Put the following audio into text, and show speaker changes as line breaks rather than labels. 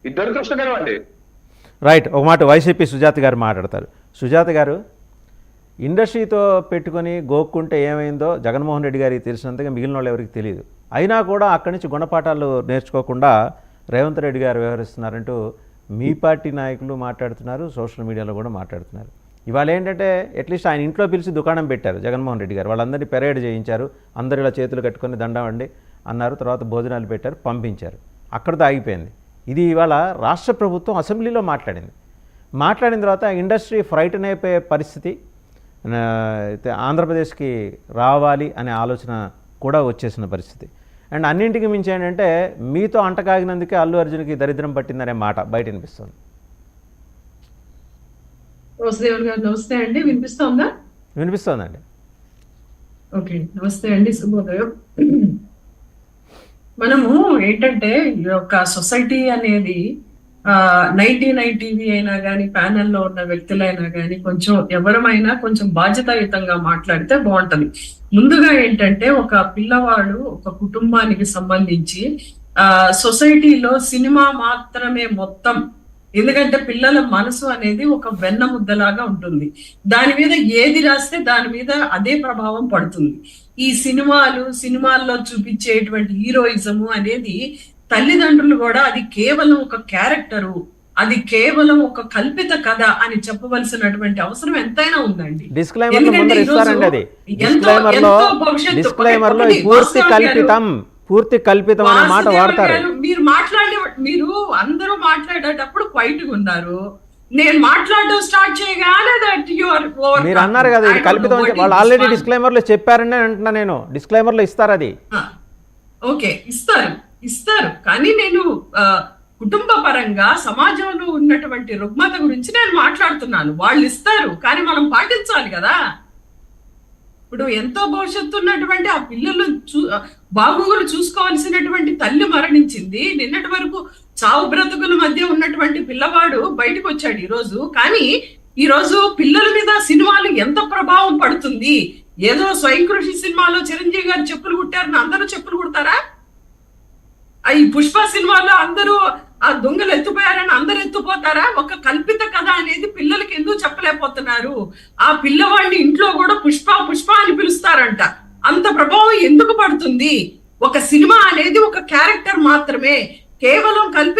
ఇద్దరు కృష్ణగారు అండి.
రైట్. ఒక మాట వైసీపీ సుజాత గారు మాట్లాడతారు. సుజాత గారు, ఇండస్ట్రీతో పెట్టుకొని గోక్కుంటే ఏమైందో జగన్మోహన్ రెడ్డి గారికి తెలిసినంతగా మిగిలిన వాళ్ళు ఎవరికి తెలియదు. అయినా కూడా అక్కడి నుంచి గుణపాఠాలు నేర్చుకోకుండా రేవంత్ రెడ్డి గారు వ్యవహరిస్తున్నారంటూ మీ పార్టీ నాయకులు మాట్లాడుతున్నారు, సోషల్ మీడియాలో కూడా మాట్లాడుతున్నారు. ఇవాళ ఏంటంటే అట్లీస్ట్ ఆయన ఇంట్లో పిలిచి దుకాణం పెట్టారు జగన్మోహన్ రెడ్డి గారు. వాళ్ళందరినీ పెరేడ్ చేయించారు, అందరు ఇలా చేతులు కట్టుకొని దండవండి అన్నారు, తర్వాత భోజనాలు పెట్టారు, పంపించారు. అక్కడితో ఆగిపోయింది. ఇది ఇవాళ రాష్ట్ర ప్రభుత్వం అసెంబ్లీలో మాట్లాడిన తర్వాత ఇండస్ట్రీ ఫ్రైటన్ అయిపోయే పరిస్థితి, ఆంధ్రప్రదేశ్కి రావాలి అనే ఆలోచన కూడా వచ్చేసిన పరిస్థితి. అండ్ అన్నింటికి మించి ఏంటంటే మీతో అంటకాగినందుకే అల్లు అర్జున్కి దరిద్రం పట్టిందనే మాట బయట వినిపిస్తుంది.
నమస్తే అండి, వినిపిస్తోందా?
వినిపిస్తోందండి.
ఓకే, నమస్తే అండి, శుభోదయం. మనము ఏంటంటే ఈ యొక్క సొసైటీ అనేది 99 టీవీ అయినా కానీ ప్యానెల్లో ఉన్న వ్యక్తులైనా కానీ కొంచెం ఎవరమైనా కొంచెం బాధ్యతాయుతంగా మాట్లాడితే బాగుంటది. ముందుగా ఏంటంటే ఒక పిల్లవాడు ఒక కుటుంబానికి సంబంధించి సొసైటీలో సినిమా మాత్రమే మొత్తం. ఎందుకంటే పిల్లల మనసు అనేది ఒక వెన్న ముద్దలాగా ఉంటుంది. దాని మీద ఏది రాస్తే దాని మీద అదే ప్రభావం పడుతుంది. ఈ సినిమాల్లో చూపించేటువంటి హీరోయిజము అనేది తల్లిదండ్రులు కూడా అది కేవలం ఒక క్యారెక్టరు, అది కేవలం ఒక కల్పిత కథ అని చెప్పవలసినటువంటి అవసరం ఎంతైనా ఉందండి.
పూర్తి కల్పితం అనే మాట వాడతారు.
మీరు అందరూ మాట్లాడేటప్పుడు క్వైట్ గా ఉన్నారు. నేను మాట్లాడడం స్టార్ట్ చేయగానే
మీరు అన్నారు కదా ఇది కల్పితం, వాళ్ళు ఆల్రెడీ డిస్క్లైమర్ లో చెప్పారని అంటున్నా నేను. డిస్క్లైమర్ లో ఇస్తారు అది.
ఓకే, ఇస్తారు కానీ నేను కుటుంబ పరంగా సమాజంలో ఉన్నటువంటి రుగ్మత గురించి నేను మాట్లాడుతున్నాను. వాళ్ళు ఇస్తారు కానీ మనం పాటించాలి కదా. ఇప్పుడు ఎంతో భవిష్యత్తు ఉన్నటువంటి ఆ పిల్లలు బాగోగులు చూసుకోవాల్సినటువంటి తల్లి మరణించింది. నిన్నటి వరకు చావు బ్రతుకుల మధ్య ఉన్నటువంటి పిల్లవాడు బయటకు వచ్చాడు ఈరోజు. కానీ ఈరోజు పిల్లల మీద సినిమాలు ఎంత ప్రభావం పడుతుంది. ఏదో స్వయం కృషి సినిమాలో చిరంజీవి గారు చెప్పులు కుట్టారని అందరూ చెప్పులు కుడతారా? ఈ పుష్ప సినిమాలో అందరూ ఆ దొంగలు ఎత్తుపోయారని అందరు ఎత్తుపోతారా? ఒక కల్పిత కథ అనేది పిల్లలకి ఎందుకు చెప్పలేకపోతున్నారు? ఆ పిల్లవాడిని ఇంట్లో కూడా పుష్ప అని పిలుస్తారంట. అంత ప్రభావం ఎందుకు పడుతుంది? ఒక సినిమా అనేది ఒక క్యారెక్టర్ మాత్రమే, కేవలం కల్పిత